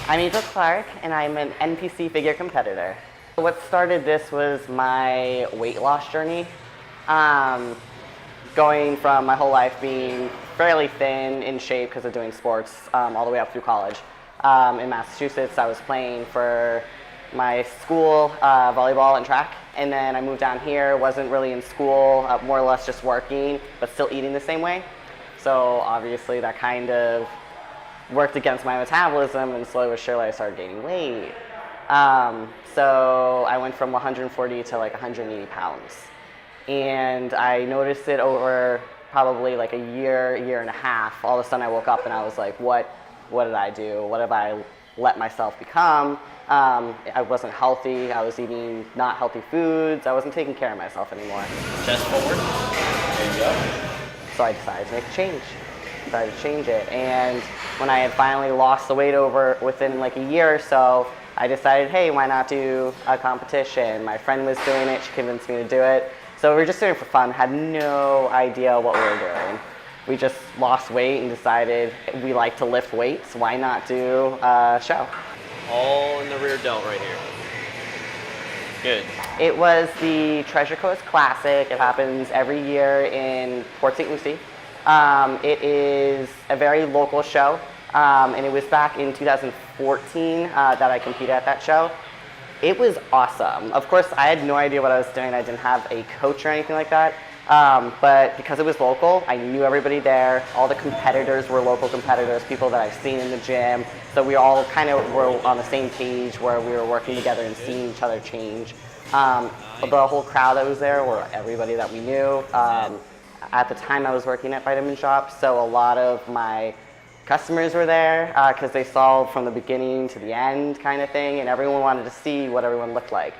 I'm Clarke, and I'm an NPC Figure competitor. What started this was my weight loss journey. Going from my whole life being fairly thin in shape because of doing sports all the way up through college. In Massachusetts, I was playing for my school volleyball and track, and then I moved down here, wasn't really in school, more or less just working, but still eating the same way. So obviously that kind of worked against my metabolism, and slowly but surely I started gaining weight. So I went from 140 to like 180 pounds. And I noticed it over probably like a year and a half. All of a sudden I woke up and I was like, what did I do? What have I let myself become? I wasn't healthy. I was eating not healthy foods. I wasn't taking care of myself anymore. Chest forward. There you go. So I decided to make a change. Started to change it. And when I had finally lost the weight within like a year or so, I decided, hey, why not do a competition? My friend was doing it. She convinced me to do it. So we were just doing it for fun, had no idea what we were doing. We just lost weight and decided we like to lift weights. Why not do a show? All in the rear delt right here. Good. It was the Treasure Coast Classic. It happens every year in Port St. Lucie. It is a very local show, and it was back in 2014 that I competed at that show. It was awesome. Of course, I had no idea what I was doing. I didn't have a coach or anything like that. But because it was local, I knew everybody there. All the competitors were local competitors, people that I've seen in the gym. So we all kind of were on the same page where we were working together and seeing each other change. The whole crowd that was there were everybody that we knew. At the time, I was working at Vitamin Shop, so a lot of my customers were there because they saw from the beginning to the end kind of thing, and everyone wanted to see what everyone looked like.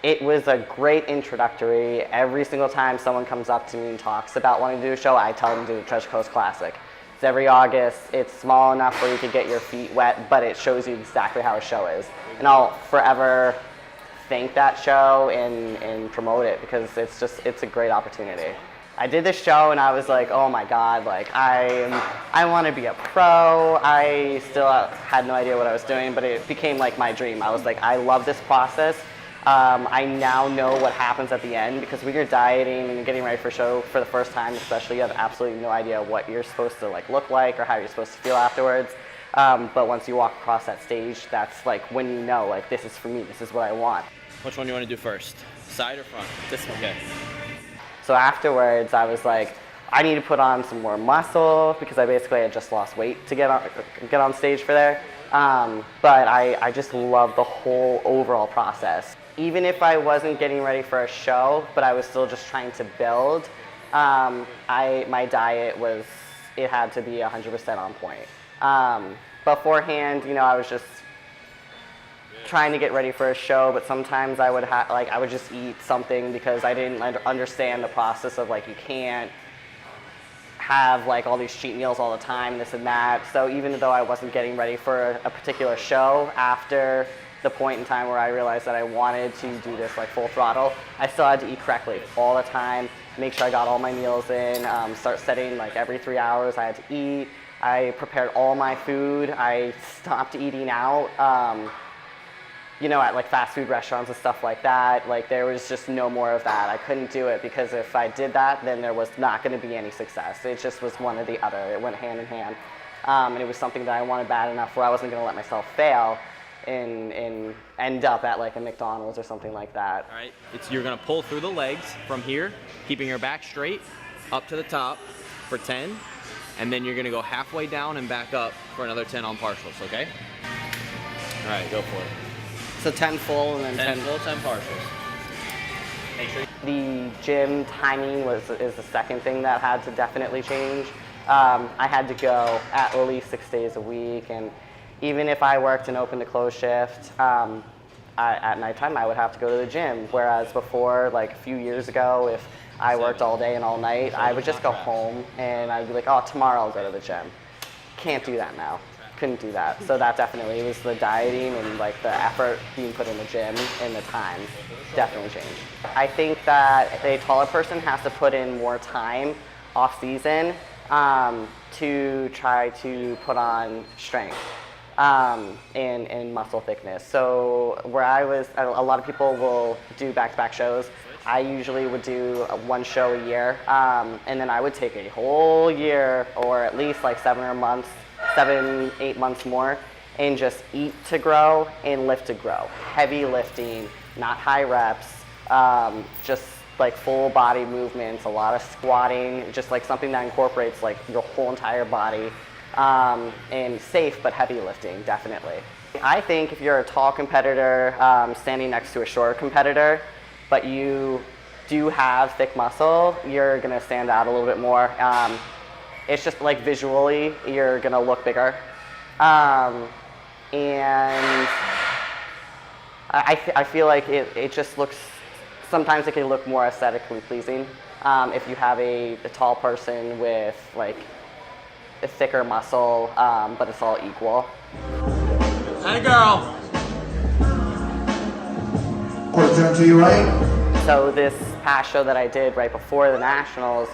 It was a great introductory. Every single time someone comes up to me and talks about wanting to do a show, I tell them to do the Treasure Coast Classic. It's every August. It's small enough where you could get your feet wet, but it shows you exactly how a show is. And I'll forever thank that show and promote it because it's a great opportunity. I did this show and I was like, oh my God, like I want to be a pro. I still had no idea what I was doing, but it became like my dream. I was like, I love this process. I now know what happens at the end because when you're dieting and getting ready for a show for the first time, especially, you have absolutely no idea what you're supposed to like look like or how you're supposed to feel afterwards. But once you walk across that stage, that's like when you know, like, this is for me, this is what I want. Which one do you want to do first? Side or front? This one. Okay. So afterwards, I was like, I need to put on some more muscle because I basically had just lost weight to get on stage for there. But I just love the whole overall process. Even if I wasn't getting ready for a show, but I was still just trying to build, my diet had to be 100% on point. Beforehand, I was just trying to get ready for a show, but sometimes I would just eat something because I didn't understand the process of like you can't have like all these cheat meals all the time, this and that. So even though I wasn't getting ready for a particular show, after the point in time where I realized that I wanted to do this like full throttle, I still had to eat correctly all the time, make sure I got all my meals in, start setting like every 3 hours I had to eat. I prepared all my food. I stopped eating out. At like fast food restaurants and stuff like that, like there was just no more of that. I couldn't do it because if I did that, then there was not going to be any success. It just was one or the other. It went hand in hand. And it was something that I wanted bad enough where I wasn't going to let myself fail and end up at like a McDonald's or something like that. All right, you're going to pull through the legs from here, keeping your back straight, up to the top for 10, and then you're going to go halfway down and back up for another 10 on partials, okay? All right, go for it. So 10 full and then 10 full, 10 partials. Make sure. The gym timing is the second thing that had to definitely change. I had to go at least 6 days a week, and even if I worked an open to close shift, at nighttime I would have to go to the gym. Whereas before, like a few years ago, if I worked all day and all night, I would just go home and I'd be like, oh, tomorrow I'll go to the gym. Can't do that now. Couldn't do that. So that definitely was the dieting and like the effort being put in the gym and the time definitely changed. I think that a taller person has to put in more time off season to try to put on strength. and muscle thickness. So where I was, a lot of people will do back-to-back shows. I usually would do one show a year, and then I would take a whole year, or at least like 7, 8 months more, and just eat to grow and lift to grow. Heavy lifting, not high reps, just like full body movements, a lot of squatting, just like something that incorporates like your whole entire body, and safe but heavy lifting, definitely. I think if you're a tall competitor standing next to a short competitor, but you do have thick muscle, you're gonna stand out a little bit more. It's just like visually, you're gonna look bigger. And I feel like it just looks, sometimes it can look more aesthetically pleasing if you have a tall person with like a thicker muscle, but it's all equal. Hey girl! Quarter turn to your right. So this past show that I did right before the Nationals,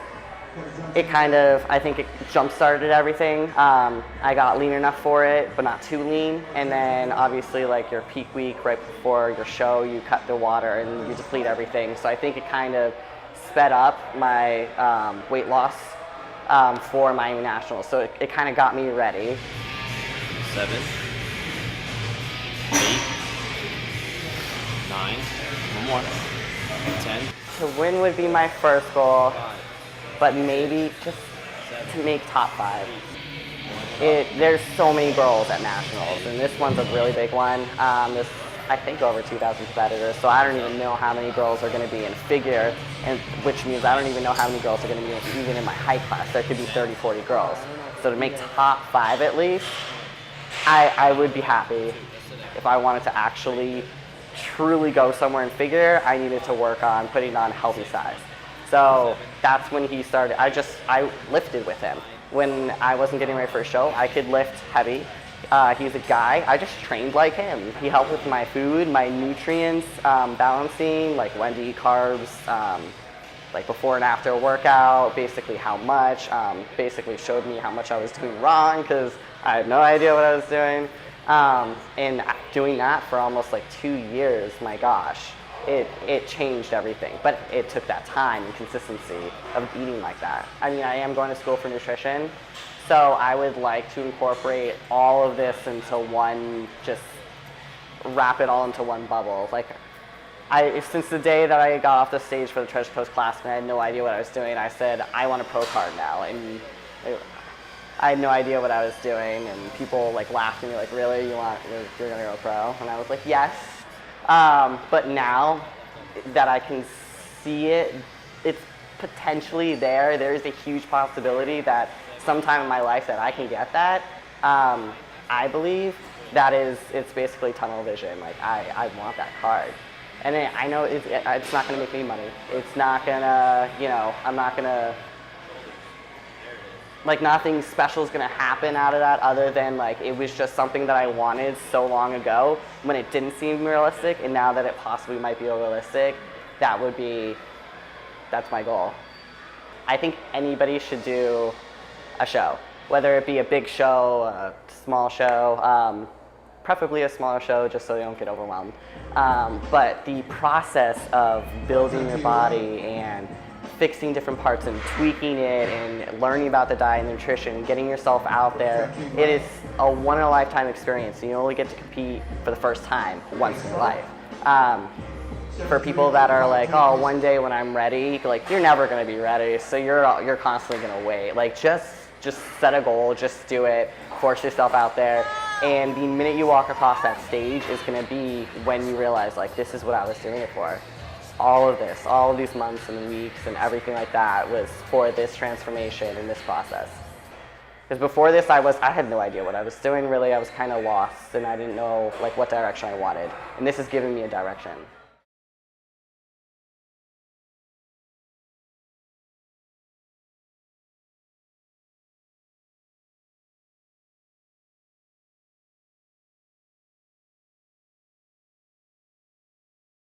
it kind of, I think it jump-started everything. I got lean enough for it, but not too lean. And then obviously like your peak week right before your show, you cut the water and you deplete everything. So I think it kind of sped up my weight loss for Miami Nationals. So it kind of got me ready. 7, 8, 9, one more, 10. To win would be my first goal, but maybe just to make top 5. There's so many girls at Nationals, and this one's a really big one. There's, I think, over 2,000 competitors, so I don't even know how many girls are going to be in figure, and which means I don't even know how many girls are going to be even in my height class. There could be 30, 40 girls. So to make top 5 at least, I would be happy. If I wanted to actually truly go somewhere in figure, I needed to work on putting on healthy size. So that's when he started. I lifted with him. When I wasn't getting ready for a show, I could lift heavy. He's a guy, I just trained like him. He helped with my food, my nutrients, balancing, like when to eat carbs, like before and after a workout, basically how much, basically showed me how much I was doing wrong because I had no idea what I was doing. And doing that for almost like 2 years, my gosh, it changed everything. But it took that time and consistency of eating like that. I mean, I am going to school for nutrition, so I would like to incorporate all of this into one, just wrap it all into one bubble. Like, since the day that I got off the stage for the Treasure Coast Classic and I had no idea what I was doing, I said, I want a pro card now. And I had no idea what I was doing, and people like laughed at me like, really, you're gonna go pro? And I was like, yes. But now that I can see it, it's potentially there. There's a huge possibility that sometime in my life that I can get that. I believe that it's basically tunnel vision. Like I want that card. And I know it's not gonna make me money. It's not gonna, I'm not gonna, like nothing special is gonna happen out of that other than like it was just something that I wanted so long ago when it didn't seem realistic, and now that it possibly might be realistic, that's my goal. I think anybody should do a show, whether it be a big show, a small show, preferably a smaller show just so you don't get overwhelmed. But the process of building your body and fixing different parts and tweaking it and learning about the diet and nutrition, getting yourself out there, it is a one-in-a-lifetime experience. You only get to compete for the first time once in your life. For people that are like, oh, one day when I'm ready, like you're never gonna be ready, so you're constantly gonna wait. Like just set a goal, just do it, force yourself out there, and the minute you walk across that stage is gonna be when you realize like this is what I was doing it for. All of these months and weeks and everything like that was for this transformation and this process. Because before this, I had no idea what I was doing really. I was kind of lost and I didn't know like what direction I wanted. And this has given me a direction.